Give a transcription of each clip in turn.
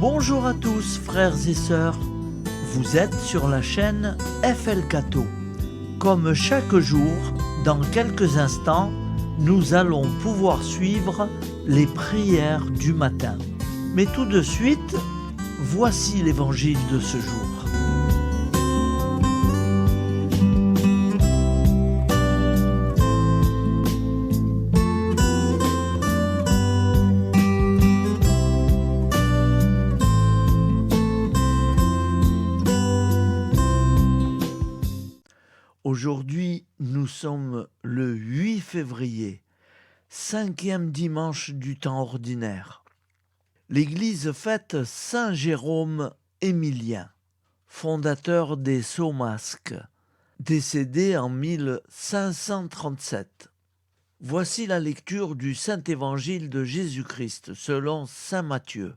Bonjour à tous frères et sœurs, vous êtes sur la chaîne FL Cato. Comme chaque jour, dans quelques instants, nous allons pouvoir suivre les prières du matin. Mais tout de suite, voici l'évangile de ce jour. Aujourd'hui, nous sommes le 8 février, 5e dimanche du temps ordinaire. L'Église fête Saint Jérôme Émilien, fondateur des Saumasques, décédé en 1537. Voici la lecture du Saint-Évangile de Jésus-Christ selon saint Matthieu.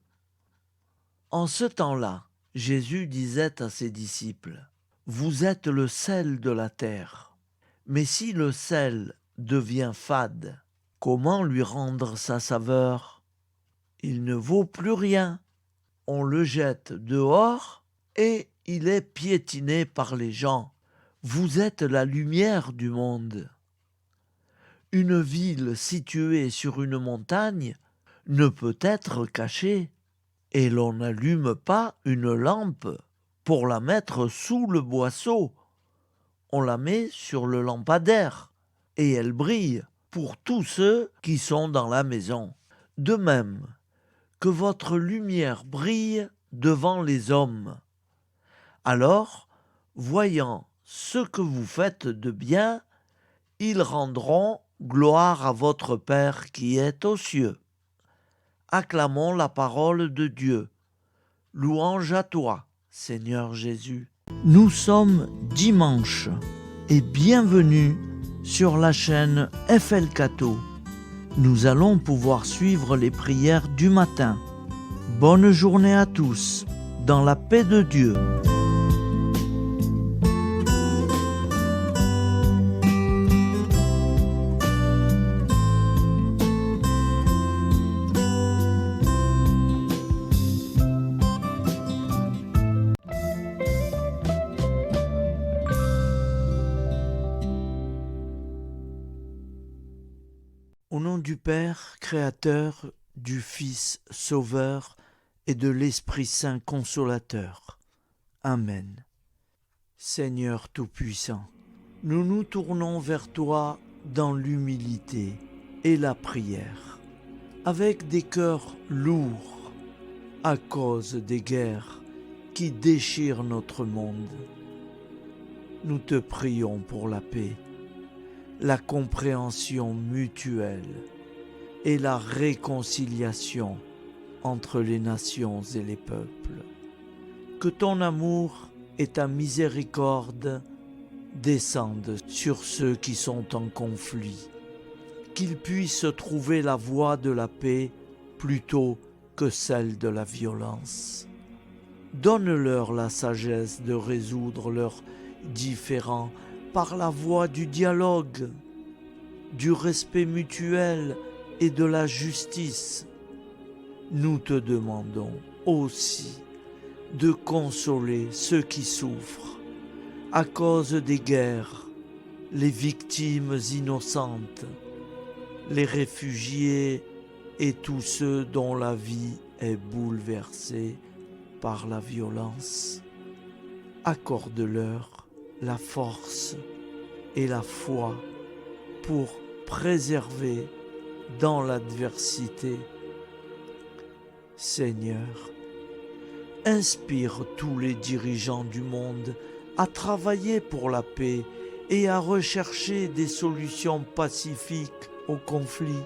En ce temps-là, Jésus disait à ses disciples: vous êtes le sel de la terre. Mais si le sel devient fade, comment lui rendre sa saveur? Il ne vaut plus rien. On le jette dehors et il est piétiné par les gens. Vous êtes la lumière du monde. Une ville située sur une montagne ne peut être cachée, et l'on n'allume pas une lampe pour la mettre sous le boisseau. On la met sur le lampadaire et elle brille pour tous ceux qui sont dans la maison. De même, que votre lumière brille devant les hommes. Alors, voyant ce que vous faites de bien, ils rendront gloire à votre Père qui est aux cieux. Acclamons la parole de Dieu. Louange à toi, Seigneur Jésus. Nous sommes dimanche et bienvenue sur la chaîne FL Cato. Nous allons pouvoir suivre les prières du matin. Bonne journée à tous, dans la paix de Dieu. Au nom du Père, Créateur, du Fils, Sauveur et de l'Esprit Saint Consolateur. Amen. Seigneur Tout-Puissant, nous nous tournons vers toi dans l'humilité et la prière, avec des cœurs lourds à cause des guerres qui déchirent notre monde. Nous te prions pour la paix, la compréhension mutuelle et la réconciliation entre les nations et les peuples. Que ton amour et ta miséricorde descendent sur ceux qui sont en conflit, qu'ils puissent trouver la voie de la paix plutôt que celle de la violence. Donne-leur la sagesse de résoudre leurs différends par la voie du dialogue, du respect mutuel et de la justice. Nous te demandons aussi de consoler ceux qui souffrent à cause des guerres, les victimes innocentes, les réfugiés et tous ceux dont la vie est bouleversée par la violence. Accorde-leur la force et la foi pour préserver dans l'adversité. Seigneur, inspire tous les dirigeants du monde à travailler pour la paix et à rechercher des solutions pacifiques aux conflits.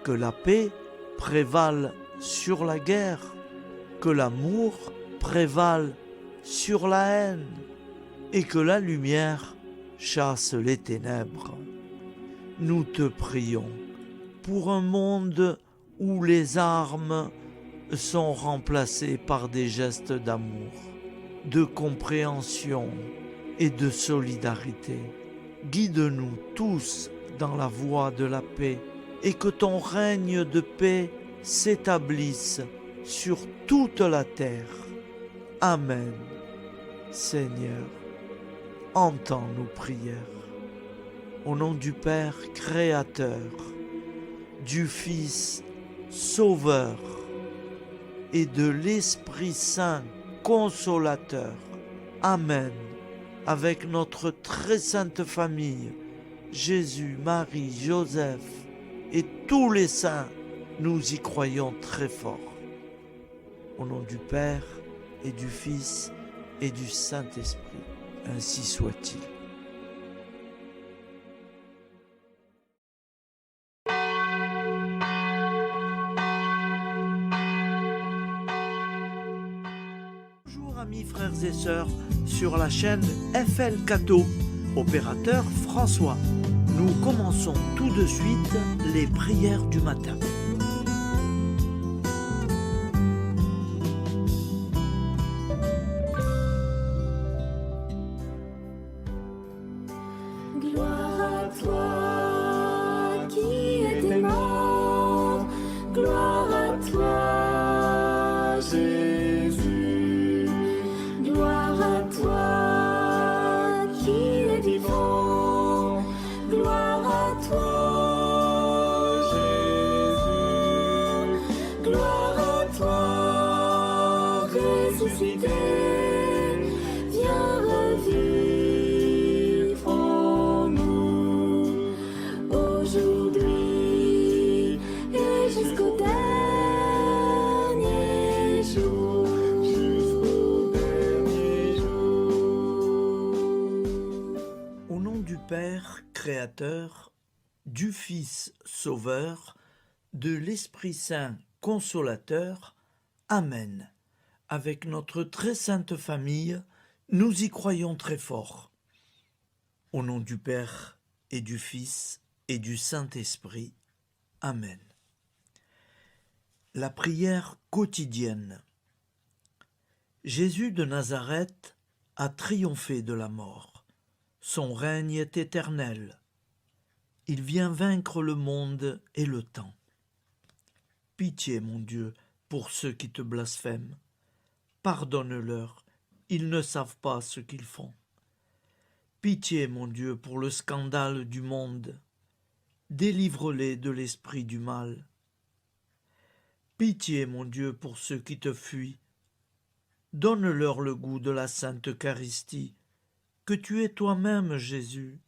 Que la paix prévale sur la guerre, que l'amour prévale sur la haine, et que la lumière chasse les ténèbres. Nous te prions pour un monde où les armes sont remplacées par des gestes d'amour, de compréhension et de solidarité. Guide-nous tous dans la voie de la paix et que ton règne de paix s'établisse sur toute la terre. Amen. Seigneur, entends nos prières. Au nom du Père Créateur, du Fils Sauveur et de l'Esprit Saint Consolateur. Amen. Avec notre très sainte famille, Jésus, Marie, Joseph et tous les saints, nous y croyons très fort. Au nom du Père et du Fils et du Saint-Esprit, ainsi soit-il. Bonjour amis frères et sœurs sur la chaîne FL Cato, opérateur François. Nous commençons tout de suite les prières du matin. Gloire à toi qui étais mort, gloire à toi Jésus, gloire à toi qui es vivant, gloire à toi Jésus, gloire à toi ressuscité, viens revivre. Père Créateur, du Fils Sauveur, de l'Esprit Saint Consolateur. Amen. Avec notre très sainte famille, nous y croyons très fort. Au nom du Père et du Fils et du Saint-Esprit. Amen. La prière quotidienne. Jésus de Nazareth a triomphé de la mort. Son règne est éternel. Il vient vaincre le monde et le temps. Pitié, mon Dieu, pour ceux qui te blasphèment. Pardonne-leur, ils ne savent pas ce qu'ils font. Pitié, mon Dieu, pour le scandale du monde. Délivre-les de l'esprit du mal. Pitié, mon Dieu, pour ceux qui te fuient. Donne-leur le goût de la Sainte Eucharistie, que tu es toi-même, Jésus.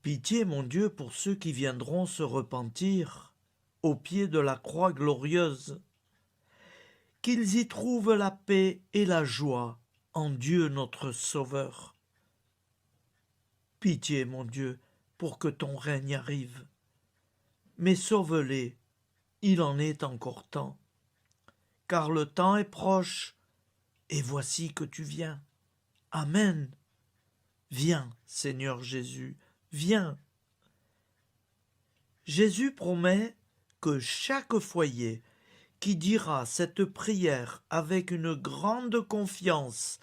Pitié, mon Dieu, pour ceux qui viendront se repentir au pied de la croix glorieuse, qu'ils y trouvent la paix et la joie en Dieu notre Sauveur. Pitié, mon Dieu, pour que ton règne arrive. Mais sauve-les, il en est encore temps, car le temps est proche, et voici que tu viens. Amen. Viens, Seigneur Jésus, viens. Jésus promet que chaque foyer qui dira cette prière avec une grande confiance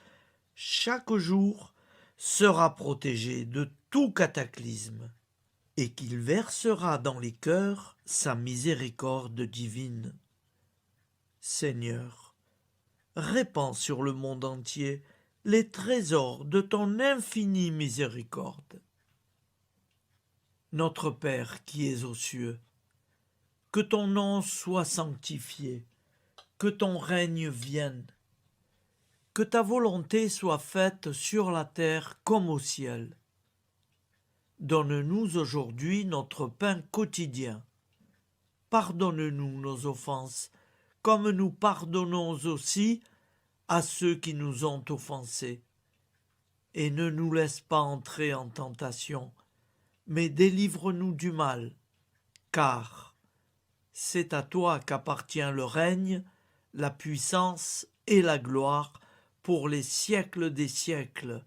chaque jour sera protégé de tout cataclysme et qu'il versera dans les cœurs sa miséricorde divine. Seigneur, répands sur le monde entier les trésors de ton infinie miséricorde. Notre Père qui es aux cieux, que ton nom soit sanctifié, que ton règne vienne, que ta volonté soit faite sur la terre comme au ciel. Donne-nous aujourd'hui notre pain quotidien. Pardonne-nous nos offenses, comme nous pardonnons aussi à ceux qui nous ont offensés. Et ne nous laisse pas entrer en tentation, mais délivre-nous du mal, car c'est à toi qu'appartient le règne, la puissance et la gloire pour les siècles des siècles.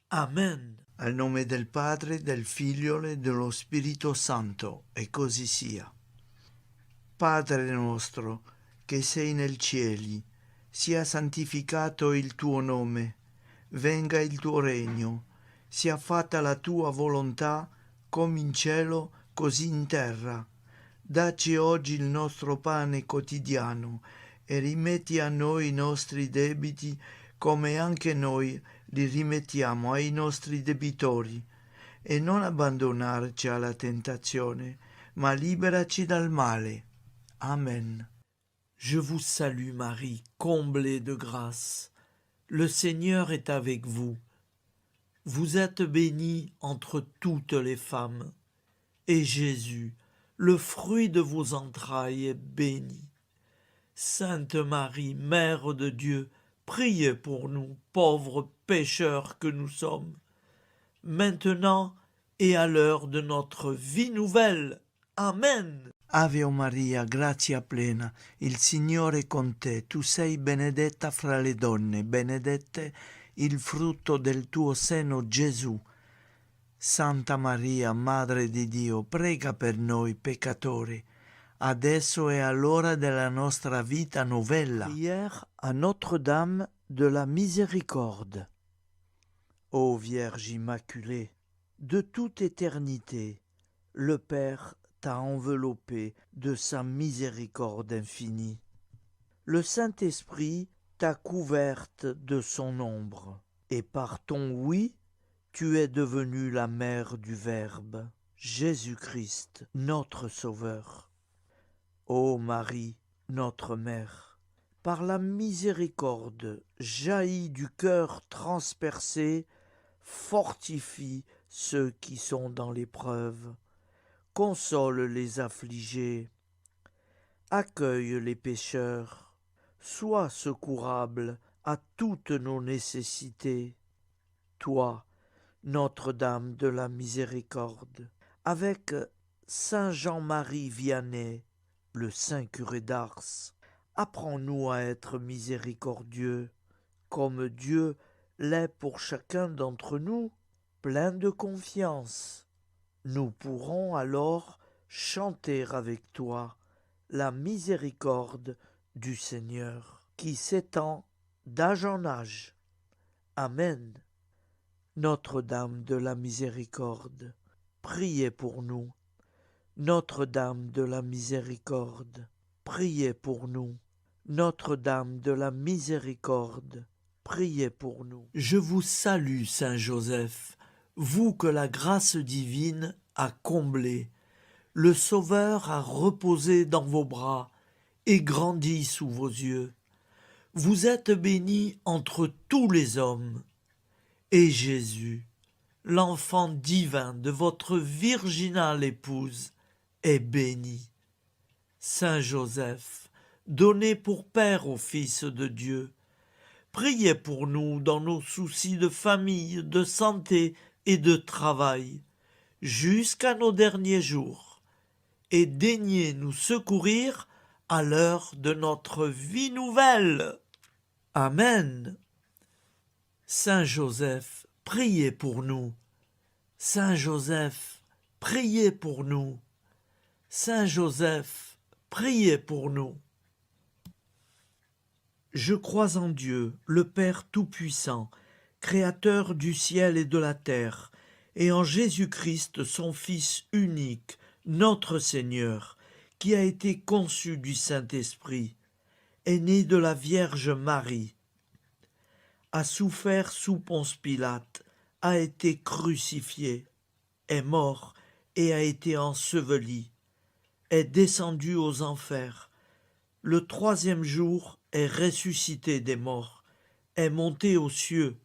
Amen. Al nome del Padre, del Figlio e dello Spirito Santo, e così sia. Padre nostro, che sei nel cieli, sia santificato il tuo nome, venga il tuo regno, sia fatta la tua volontà, come in cielo, così in terra. Dacci oggi il nostro pane quotidiano e rimetti a noi i nostri debiti, come anche noi li rimettiamo ai nostri debitori, e non abbandonarci alla tentazione, ma liberaci dal male. Amen. Je vous salue Marie, comblée de grâce. Le Seigneur est avec vous. Vous êtes bénie entre toutes les femmes, et Jésus, le fruit de vos entrailles, est béni. Sainte Marie, Mère de Dieu, priez pour nous, pauvres pécheurs que nous sommes, maintenant et à l'heure de notre vie nouvelle. Amen. Ave Maria, grazia plena, il Signore è con te, tu sei benedetta fra le donne, benedetto il frutto del tuo seno, Gesù. Santa Maria, Madre di Dio, prega per noi peccatori, adesso e all'ora della nostra vita novella. Prière à Notre-Dame de la Miséricorde. Ô Vierge Immaculée, de toute éternité, le Père t'a enveloppé de sa miséricorde infinie. Le Saint-Esprit t'a couverte de son ombre, et par ton oui, tu es devenue la mère du Verbe, Jésus-Christ, notre Sauveur. Ô Marie, notre Mère, par la miséricorde jaillie du cœur transpercé, fortifie ceux qui sont dans l'épreuve, console les affligés, accueille les pécheurs, sois secourable à toutes nos nécessités. Toi, Notre-Dame de la Miséricorde, avec Saint Jean-Marie Vianney, le Saint curé d'Ars, apprends-nous à être miséricordieux, comme Dieu l'est pour chacun d'entre nous, plein de confiance. Nous pourrons alors chanter avec toi la miséricorde du Seigneur, qui s'étend d'âge en âge. Amen. Notre-Dame de la Miséricorde, priez pour nous. Notre-Dame de la Miséricorde, priez pour nous. Notre-Dame de la Miséricorde, priez pour nous. Je vous salue, Saint Joseph, vous que la grâce divine a comblé. Le Sauveur a reposé dans vos bras et grandi sous vos yeux. Vous êtes béni entre tous les hommes. Et Jésus, l'enfant divin de votre virginale épouse, est béni. Saint Joseph, donné pour Père au Fils de Dieu, priez pour nous dans nos soucis de famille, de santé et de travail, jusqu'à nos derniers jours, et daignez nous secourir à l'heure de notre vie nouvelle. Amen. Saint Joseph, priez pour nous. Saint Joseph, priez pour nous. Saint Joseph, priez pour nous. Je crois en Dieu, le Père Tout-Puissant, Créateur du ciel et de la terre, et en Jésus-Christ, son Fils unique, notre Seigneur, qui a été conçu du Saint-Esprit, est né de la Vierge Marie, a souffert sous Ponce Pilate, a été crucifié, est mort et a été enseveli, est descendu aux enfers, le troisième jour est ressuscité des morts, est monté aux cieux,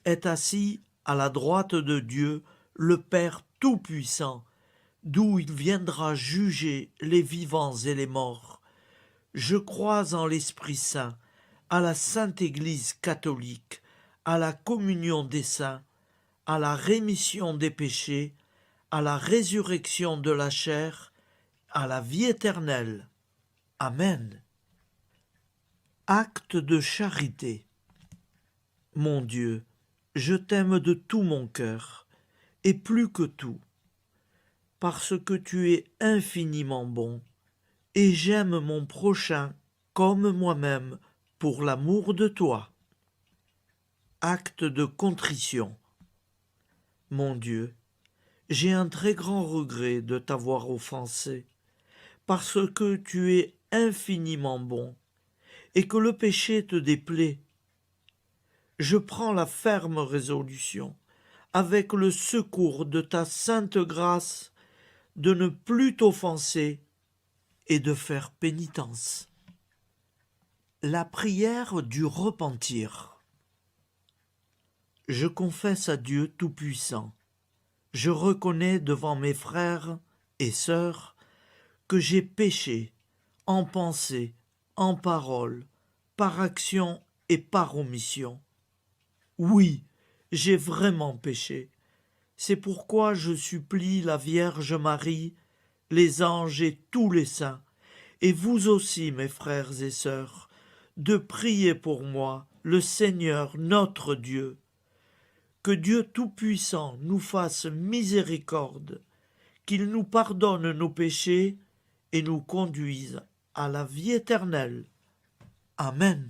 est assis à la droite de Dieu, le Père Tout-Puissant, d'où il viendra juger les vivants et les morts. Je crois en l'Esprit Saint, à la Sainte Église catholique, à la communion des saints, à la rémission des péchés, à la résurrection de la chair, à la vie éternelle. Amen. Acte de charité. Mon Dieu, je t'aime de tout mon cœur, et plus que tout, parce que tu es infiniment bon, et j'aime mon prochain comme moi-même, pour l'amour de toi. Acte de contrition. Mon Dieu, j'ai un très grand regret de t'avoir offensé, parce que tu es infiniment bon, et que le péché te déplaît, je prends la ferme résolution, avec le secours de ta sainte grâce, de ne plus t'offenser et de faire pénitence. La prière du repentir. Je confesse à Dieu Tout-Puissant, je reconnais devant mes frères et sœurs que j'ai péché en pensée, en parole, par action et par omission. Oui, j'ai vraiment péché. C'est pourquoi je supplie la Vierge Marie, les anges et tous les saints, et vous aussi, mes frères et sœurs, de prier pour moi, le Seigneur notre Dieu. Que Dieu Tout-Puissant nous fasse miséricorde, qu'il nous pardonne nos péchés et nous conduise à la vie éternelle. Amen.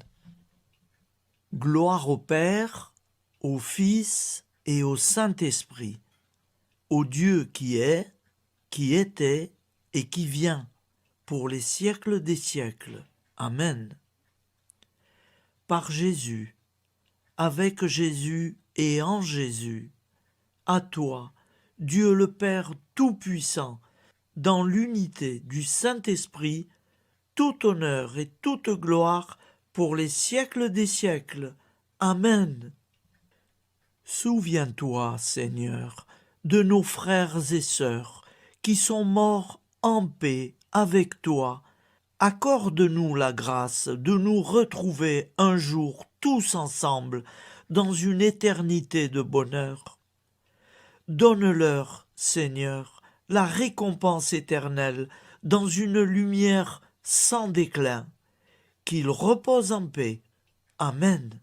Gloire au Père, au Fils et au Saint-Esprit, au Dieu qui est, qui était et qui vient, pour les siècles des siècles. Amen. Par Jésus, avec Jésus et en Jésus, à toi, Dieu le Père Tout-Puissant, dans l'unité du Saint-Esprit, tout honneur et toute gloire pour les siècles des siècles. Amen. Souviens-toi, Seigneur, de nos frères et sœurs qui sont morts en paix avec toi. Accorde-nous la grâce de nous retrouver un jour tous ensemble dans une éternité de bonheur. Donne-leur, Seigneur, la récompense éternelle dans une lumière sans déclin. Qu'ils reposent en paix. Amen.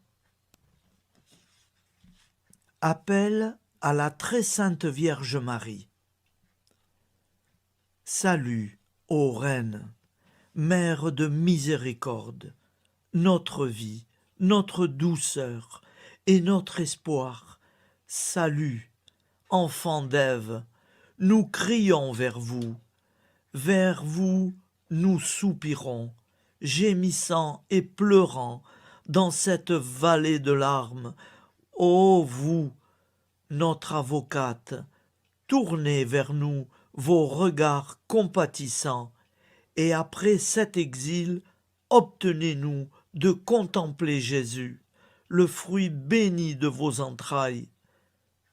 Appel à la très sainte Vierge Marie. Salut, ô Reine, Mère de miséricorde, notre vie, notre douceur et notre espoir. Salut, enfants d'Ève, nous crions vers vous. Vers vous, nous soupirons, gémissant et pleurant dans cette vallée de larmes. Ô vous, notre avocate, tournez vers nous vos regards compatissants, et après cet exil, obtenez-nous de contempler Jésus, le fruit béni de vos entrailles.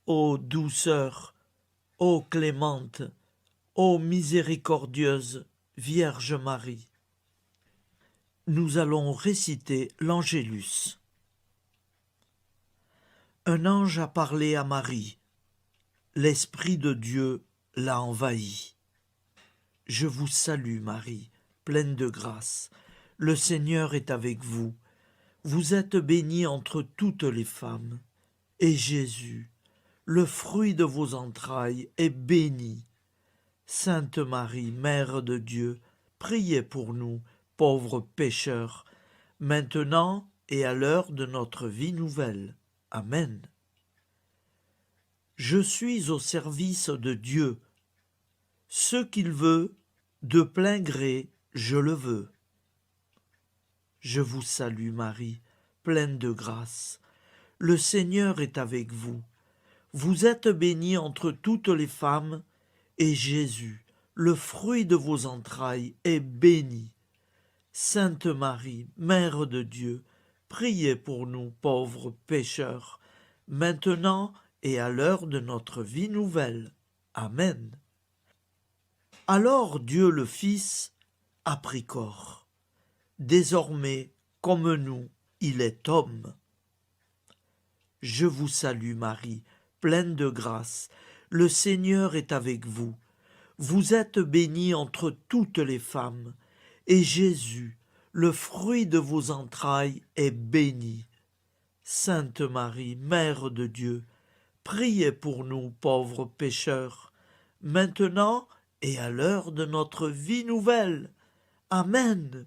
Ô douceur, ô clémente, ô miséricordieuse Vierge Marie. Nous allons réciter l'Angélus. Un ange a parlé à Marie. L'Esprit de Dieu l'a envahie. Je vous salue, Marie, pleine de grâce. Le Seigneur est avec vous. Vous êtes bénie entre toutes les femmes. Et Jésus, le fruit de vos entrailles, est béni. Sainte Marie, Mère de Dieu, priez pour nous, pauvres pécheurs, maintenant et à l'heure de notre vie nouvelle. Amen. Je suis au service de Dieu. Ce qu'il veut, de plein gré, je le veux. Je vous salue Marie, pleine de grâce. Le Seigneur est avec vous. Vous êtes bénie entre toutes les femmes, et Jésus, le fruit de vos entrailles, est béni. Sainte Marie, Mère de Dieu, priez pour nous pauvres pécheurs, maintenant et à l'heure de notre vie nouvelle. Amen. Alors Dieu le Fils a pris corps. Désormais, comme nous, il est homme. Je vous salue Marie, pleine de grâce. Le Seigneur est avec vous. Vous êtes bénie entre toutes les femmes, et Jésus, le fruit de vos entrailles, est béni. Sainte Marie, Mère de Dieu, priez pour nous pauvres pécheurs, maintenant et à l'heure de notre vie nouvelle. Amen.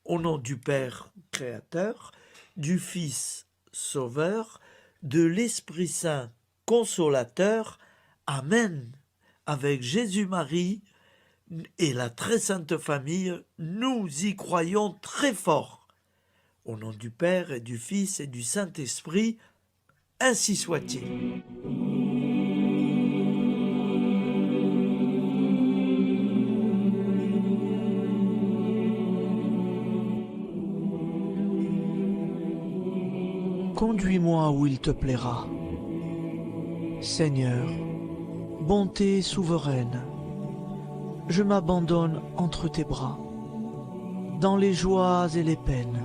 Au nom du Père Créateur, du Fils Sauveur, de l'Esprit Saint Consolateur. Amen. Avec Jésus-Marie et la très sainte famille, nous y croyons très fort. Au nom du Père et du Fils et du Saint-Esprit, ainsi soit-il. Conduis-moi où il te plaira. Seigneur, bonté souveraine, je m'abandonne entre tes bras, dans les joies et les peines.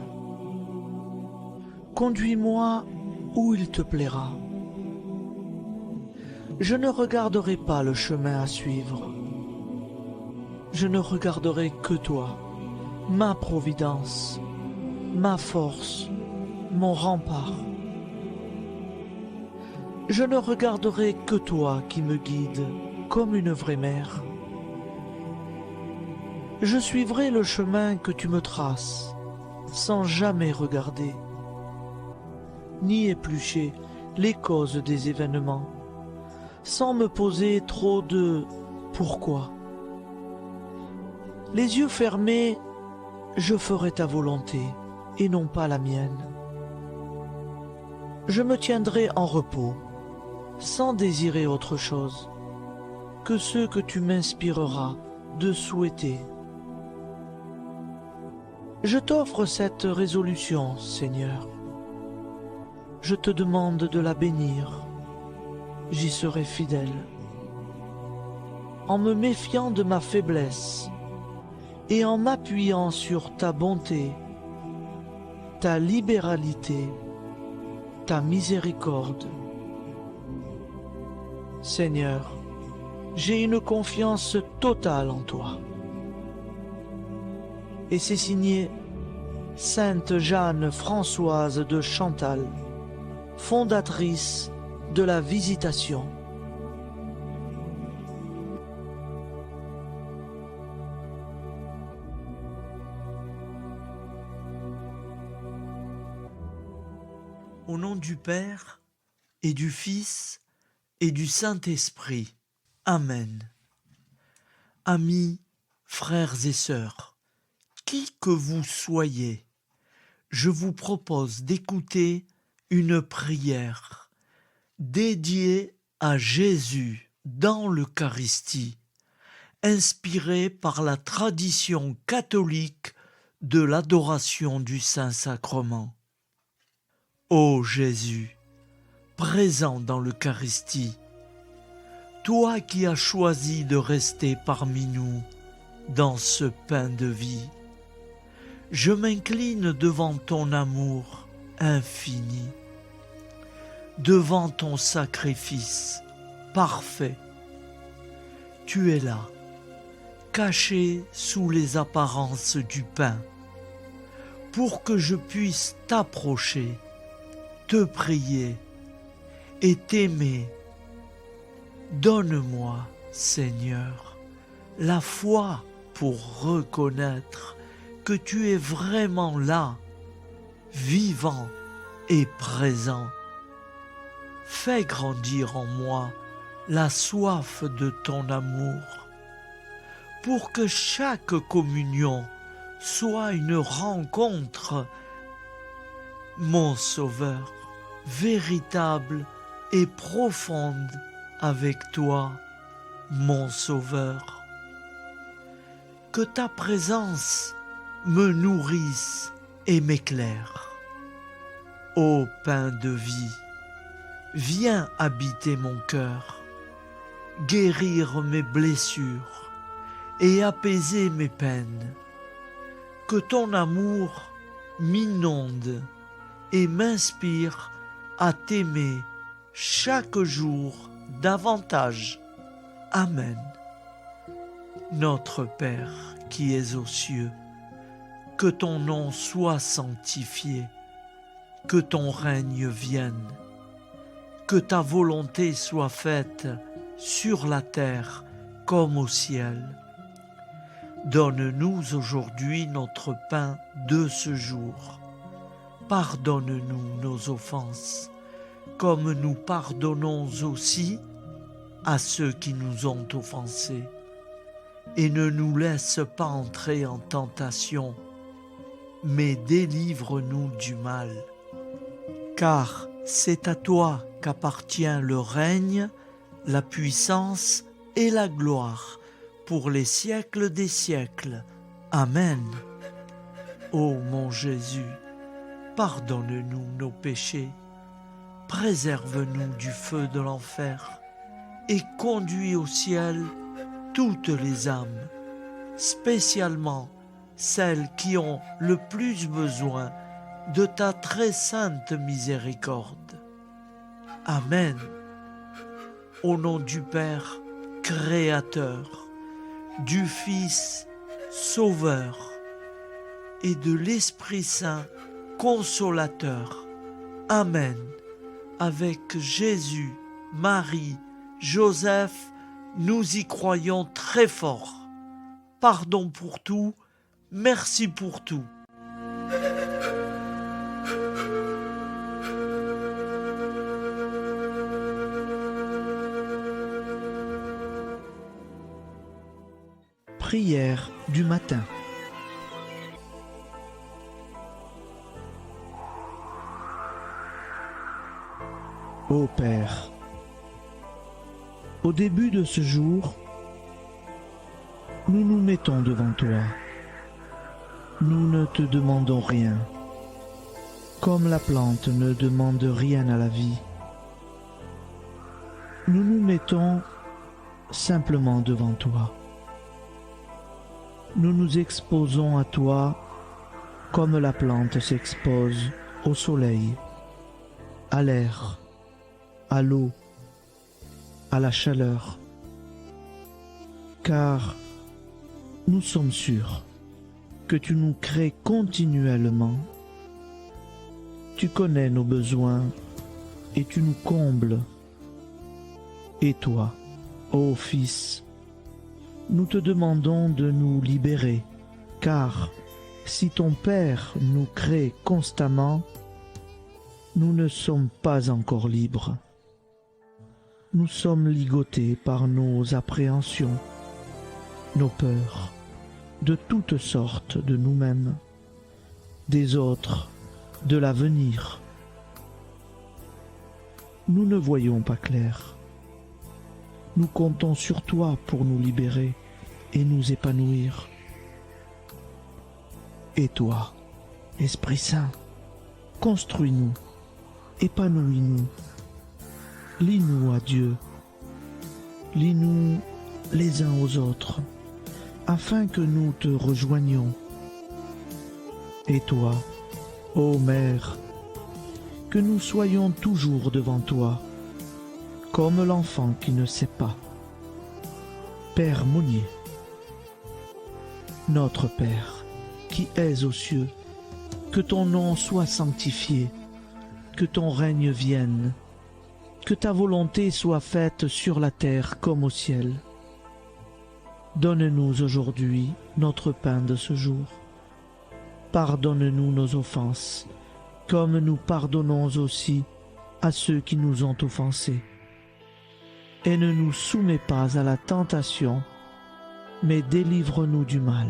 Conduis-moi où il te plaira. Je ne regarderai pas le chemin à suivre. Je ne regarderai que toi, ma providence, ma force, mon rempart. Je ne regarderai que toi qui me guides comme une vraie mère. Je suivrai le chemin que tu me traces, sans jamais regarder, ni éplucher les causes des événements, sans me poser trop de pourquoi. Les yeux fermés, je ferai ta volonté et non pas la mienne. Je me tiendrai en repos, sans désirer autre chose que ce que tu m'inspireras de souhaiter. Je t'offre cette résolution, Seigneur. Je te demande de la bénir. J'y serai fidèle. En me méfiant de ma faiblesse et en m'appuyant sur ta bonté, ta libéralité, ta miséricorde. Seigneur, j'ai une confiance totale en toi. Et c'est signé Sainte Jeanne Françoise de Chantal, fondatrice de la Visitation. Au nom du Père et du Fils et du Saint-Esprit. Amen. Amis, frères et sœurs, qui que vous soyez, je vous propose d'écouter une prière dédiée à Jésus dans l'Eucharistie, inspirée par la tradition catholique de l'adoration du Saint-Sacrement. Ô Jésus, présent dans l'Eucharistie, toi qui as choisi de rester parmi nous dans ce pain de vie, je m'incline devant ton amour infini, devant ton sacrifice parfait. Tu es là, caché sous les apparences du pain, pour que je puisse t'approcher, te prier et t'aimer. Donne-moi, Seigneur, la foi pour reconnaître que tu es vraiment là, vivant et présent. Fais grandir en moi la soif de ton amour, pour que chaque communion soit une rencontre, mon Sauveur, véritable et profonde avec toi, mon Sauveur. Que ta présence me nourrisse et m'éclaire. Ô pain de vie, viens habiter mon cœur, guérir mes blessures et apaiser mes peines. Que ton amour m'inonde et m'inspire à t'aimer chaque jour davantage. Amen. Notre Père qui es aux cieux, que ton nom soit sanctifié, que ton règne vienne, que ta volonté soit faite sur la terre comme au ciel. Donne-nous aujourd'hui notre pain de ce jour. Pardonne-nous nos offenses, comme nous pardonnons aussi à ceux qui nous ont offensés. Et ne nous laisse pas entrer en tentation, mais délivre-nous du mal. Car c'est à toi qu'appartient le règne, la puissance et la gloire pour les siècles des siècles. Amen. Ô mon Jésus, pardonne-nous nos péchés, préserve-nous du feu de l'enfer et conduis au ciel toutes les âmes, spécialement celles qui ont le plus besoin de ta très sainte miséricorde. Amen. Au nom du Père, Créateur, du Fils, Sauveur, et de l'Esprit Saint, Consolateur. Amen. Avec Jésus, Marie, Joseph, nous y croyons très fort. Pardon pour tout, merci pour tout. Prière du matin. Ô Père, au début de ce jour, nous nous mettons devant toi. Nous ne te demandons rien, comme la plante ne demande rien à la vie. Nous nous mettons simplement devant toi. Nous nous exposons à toi comme la plante s'expose au soleil, à l'air, à l'eau, à la chaleur, car nous sommes sûrs que tu nous crées continuellement. Tu connais nos besoins et tu nous combles. Et toi, ô Fils, nous te demandons de nous libérer, car si ton Père nous crée constamment, nous ne sommes pas encore libres. Nous sommes ligotés par nos appréhensions, nos peurs, de toutes sortes de nous-mêmes, des autres, de l'avenir. Nous ne voyons pas clair. Nous comptons sur toi pour nous libérer et nous épanouir. Et toi, Esprit Saint, construis-nous, épanouis-nous, lie-nous à Dieu, lie-nous les uns aux autres, afin que nous te rejoignions. Et toi, ô Mère, que nous soyons toujours devant toi, comme l'enfant qui ne sait pas. Père Monnier, notre Père, qui es aux cieux, que ton nom soit sanctifié, que ton règne vienne, que ta volonté soit faite sur la terre comme au ciel. Donne-nous aujourd'hui notre pain de ce jour. Pardonne-nous nos offenses, comme nous pardonnons aussi à ceux qui nous ont offensés. Et ne nous soumets pas à la tentation, mais délivre-nous du mal.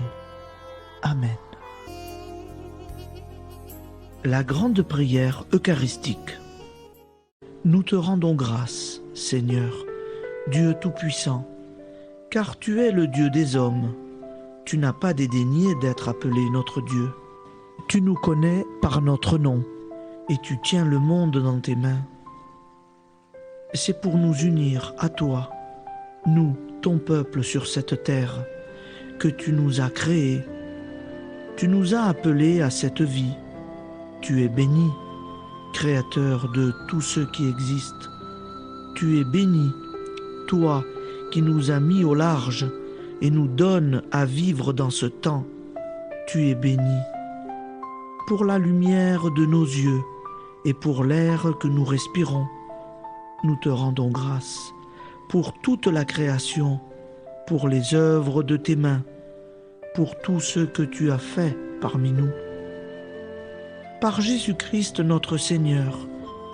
Amen. La grande prière eucharistique. Nous te rendons grâce, Seigneur, Dieu Tout-Puissant, car tu es le Dieu des hommes. Tu n'as pas dédaigné d'être appelé notre Dieu. Tu nous connais par notre nom, et tu tiens le monde dans tes mains. C'est pour nous unir à toi, nous, ton peuple sur cette terre, que tu nous as créés. Tu nous as appelés à cette vie. Tu es béni, Créateur de tout ce qui existe. Tu es béni, toi qui nous as mis au large et nous donnes à vivre dans ce temps. Tu es béni. Pour la lumière de nos yeux et pour l'air que nous respirons, nous te rendons grâce. Pour toute la création, pour les œuvres de tes mains, pour tout ce que tu as fait parmi nous. Par Jésus-Christ notre Seigneur,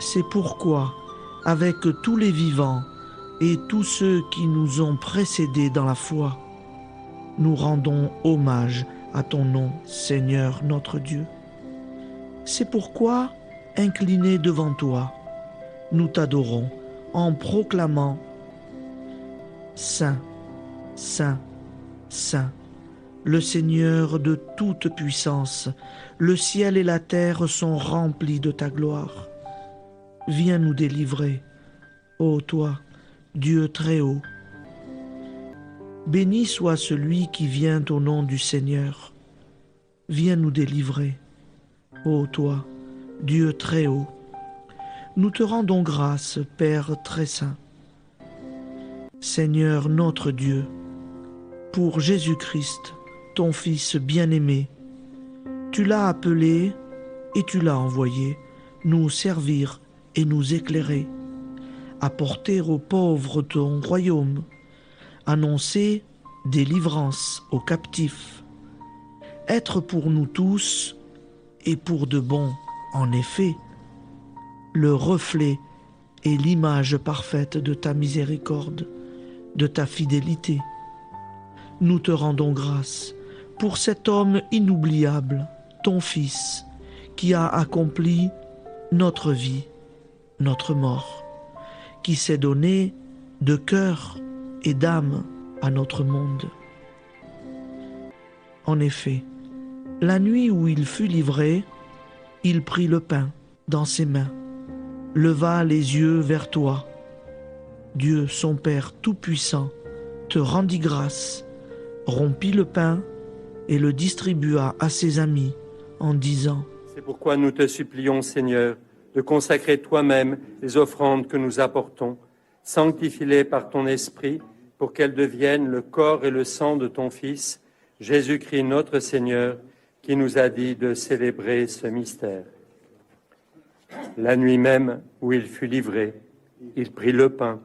c'est pourquoi, avec tous les vivants et tous ceux qui nous ont précédés dans la foi, nous rendons hommage à ton nom, Seigneur notre Dieu. C'est pourquoi, inclinés devant toi, nous t'adorons en proclamant Saint, Saint, Saint, le Seigneur de toute puissance, le ciel et la terre sont remplis de ta gloire. Viens nous délivrer, ô toi, Dieu très haut. Béni soit celui qui vient au nom du Seigneur. Viens nous délivrer, ô toi, Dieu très haut. Nous te rendons grâce, Père très saint. Seigneur notre Dieu, pour Jésus-Christ, ton Fils bien-aimé, tu l'as appelé et tu l'as envoyé nous servir et nous éclairer, apporter aux pauvres ton royaume, annoncer délivrance aux captifs, être pour nous tous et pour de bon, en effet, le reflet et l'image parfaite de ta miséricorde, de ta fidélité. Nous te rendons grâce pour cet homme inoubliable, ton Fils, qui a accompli notre vie, notre mort, qui s'est donné de cœur et d'âme à notre monde. En effet, la nuit où il fut livré, il prit le pain dans ses mains, leva les yeux vers toi. Dieu, son Père Tout-Puissant, te rendit grâce, rompit le pain et le distribua à ses amis en disant : C'est pourquoi nous te supplions, Seigneur, de consacrer toi-même les offrandes que nous apportons. Sanctifie-les par ton Esprit pour qu'elles deviennent le corps et le sang de ton Fils, Jésus-Christ notre Seigneur, qui nous a dit de célébrer ce mystère. La nuit même où il fut livré, il prit le pain.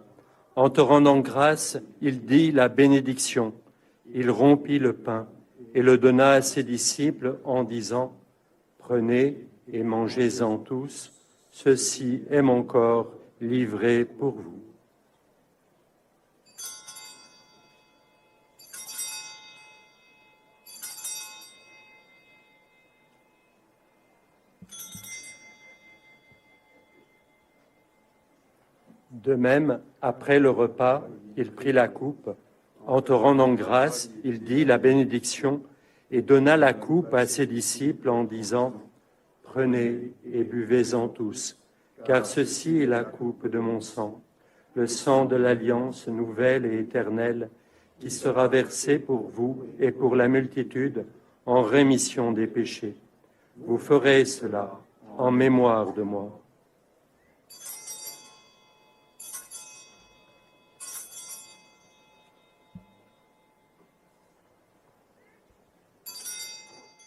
En te rendant grâce, il dit la bénédiction. Il rompit le pain et le donna à ses disciples en disant : Prenez et mangez-en tous, ceci est mon corps livré pour vous. De même, après le repas, il prit la coupe. En te rendant grâce, il dit la bénédiction et donna la coupe à ses disciples en disant : Prenez et buvez-en tous, car ceci est la coupe de mon sang, le sang de l'alliance nouvelle et éternelle, qui sera versé pour vous et pour la multitude en rémission des péchés. Vous ferez cela en mémoire de moi.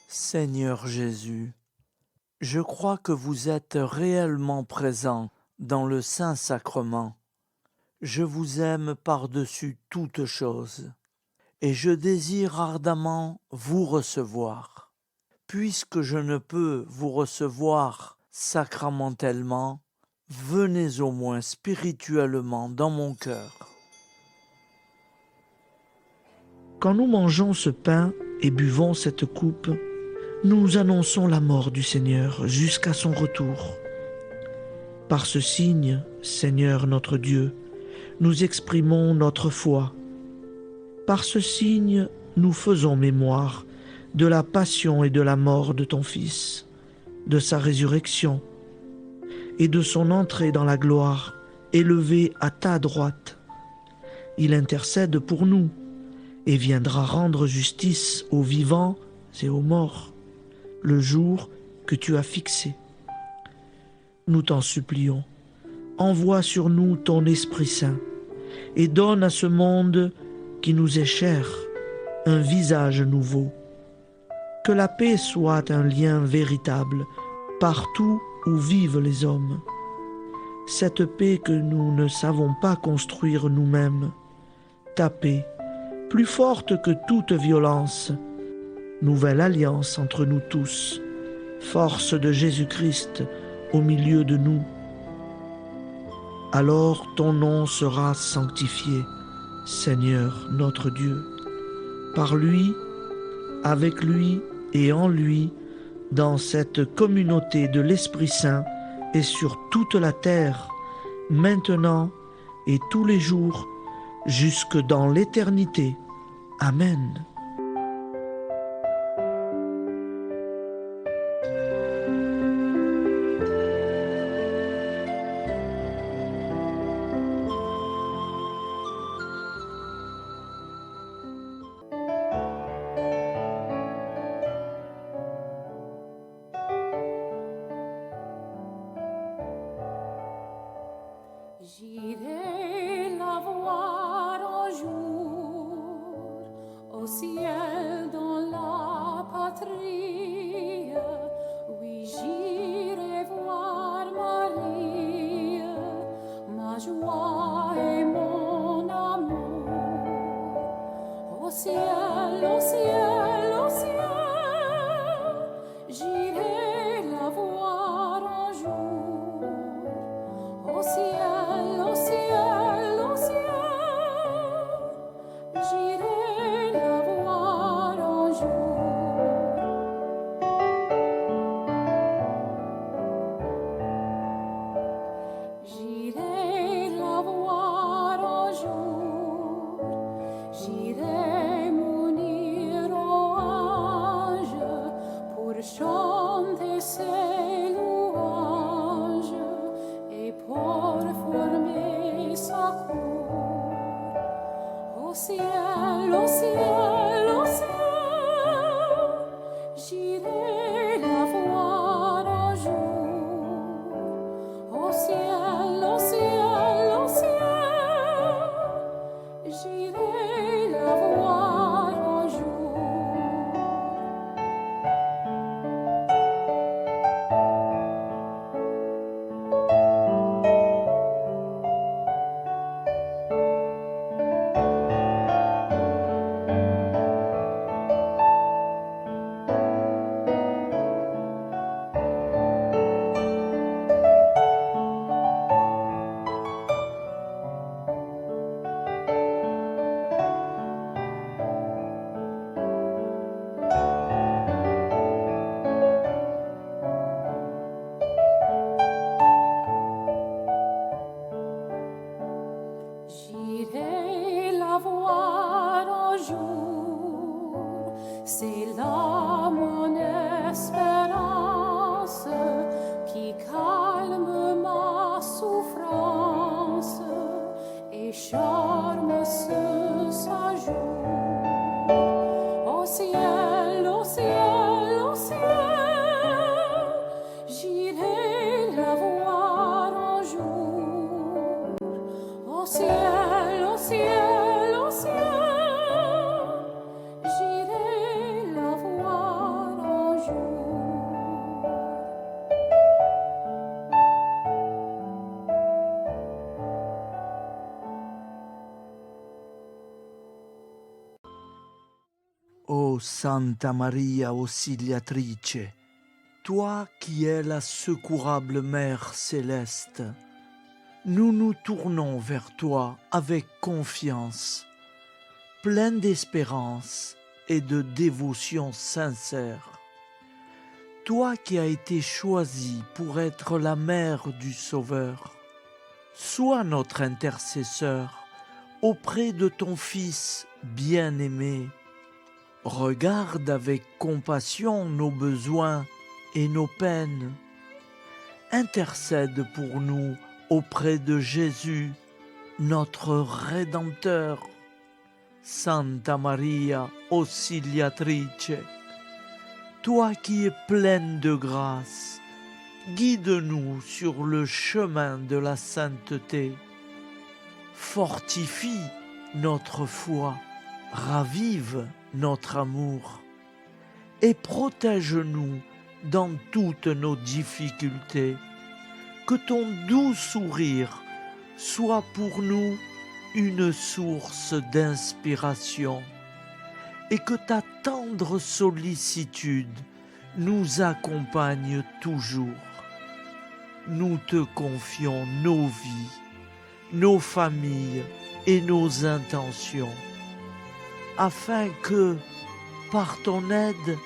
Seigneur Jésus, je crois que vous êtes réellement présent dans le Saint-Sacrement. Je vous aime par-dessus toute chose et je désire ardemment vous recevoir. Puisque je ne peux vous recevoir sacramentellement, venez au moins spirituellement dans mon cœur. Quand nous mangeons ce pain et buvons cette coupe, nous annonçons la mort du Seigneur jusqu'à son retour. Par ce signe, Seigneur notre Dieu, nous exprimons notre foi. Par ce signe, nous faisons mémoire de la passion et de la mort de ton Fils, de sa résurrection et de son entrée dans la gloire, élevé à ta droite. Il intercède pour nous et viendra rendre justice aux vivants et aux morts, le jour que tu as fixé. Nous t'en supplions, envoie sur nous ton Esprit Saint et donne à ce monde qui nous est cher un visage nouveau. Que la paix soit un lien véritable partout où vivent les hommes. Cette paix que nous ne savons pas construire nous-mêmes, ta paix, plus forte que toute violence, nouvelle alliance entre nous tous, force de Jésus-Christ au milieu de nous. Alors ton nom sera sanctifié, Seigneur notre Dieu. Par lui, avec lui et en lui, dans cette communauté de l'Esprit Saint et sur toute la terre, maintenant et tous les jours, jusque dans l'éternité. Amen. J'irai la voir un jour au ciel dans la patrie. Oui, j'irai voir Marie, ma joie et mon amour. Au ciel, au ciel, au ciel, j'irai la voir un jour. Au ciel, au ciel, au ciel, j'irai la voir un jour. J'irai la voir un jour, j'irai m'unir aux anges pour chanter ses louanges et pour former sa cour. Au ciel, au ciel, au ciel, j'irai la voir un jour. Au ciel, au ciel, au ciel, j'irai la voir un jour. J'irai la voir un jour, c'est là mon espérance qui calme ma souffrance et charme ce séjour. Au ciel, au ciel, au ciel, j'irai la voir un jour. Au ciel, au ciel, au ciel, j'irai la voir un jour. Ô Santa Maria Auxiliatrice, toi qui es la secourable Mère céleste, nous nous tournons vers toi avec confiance, plein d'espérance et de dévotion sincère. Toi qui as été choisie pour être la mère du Sauveur, sois notre intercesseur auprès de ton Fils bien-aimé. Regarde avec compassion nos besoins et nos peines. Intercède pour nous auprès de Jésus, notre Rédempteur. Santa Maria Auxiliatrice, toi qui es pleine de grâce, guide-nous sur le chemin de la sainteté. Fortifie notre foi, ravive notre amour et protège-nous dans toutes nos difficultés. Que ton doux sourire soit pour nous une source d'inspiration et que ta tendre sollicitude nous accompagne toujours. Nous te confions nos vies, nos familles et nos intentions, afin que, par ton aide,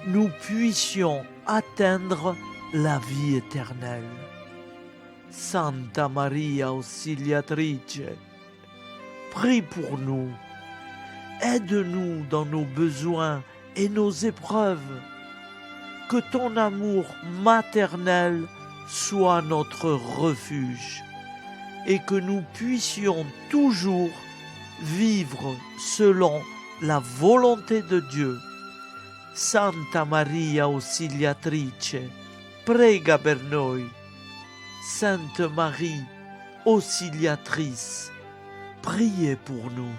nous puissions atteindre la vie éternelle. Santa Maria Auxiliatrice, prie pour nous, aide-nous dans nos besoins et nos épreuves, que ton amour maternel soit notre refuge et que nous puissions toujours vivre selon la volonté de Dieu. Santa Maria Auxiliatrice, prega per noi. Sainte Marie, Auxiliatrice, priez pour nous.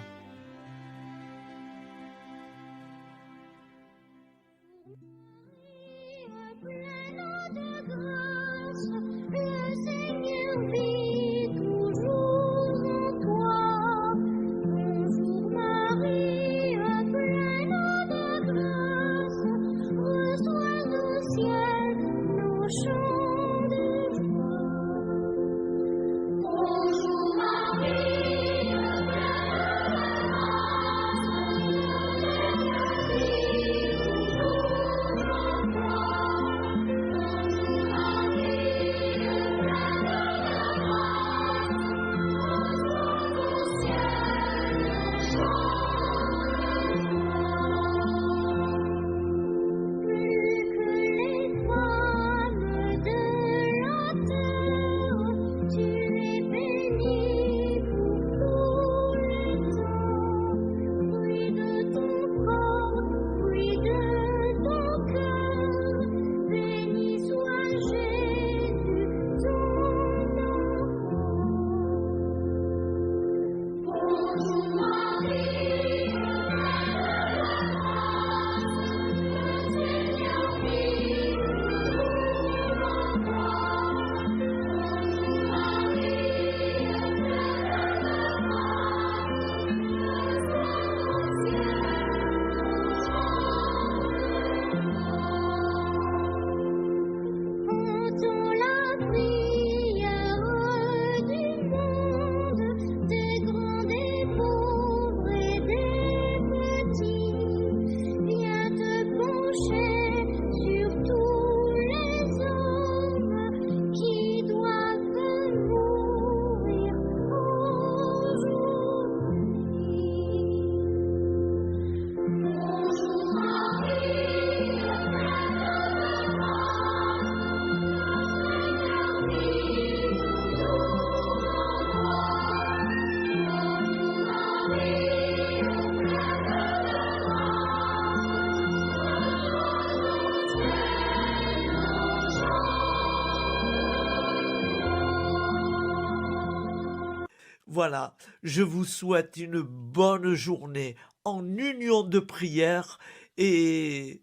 Voilà, je vous souhaite une bonne journée en union de prière et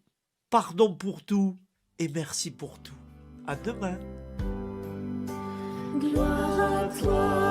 pardon pour tout et merci pour tout. À demain. Gloire à toi.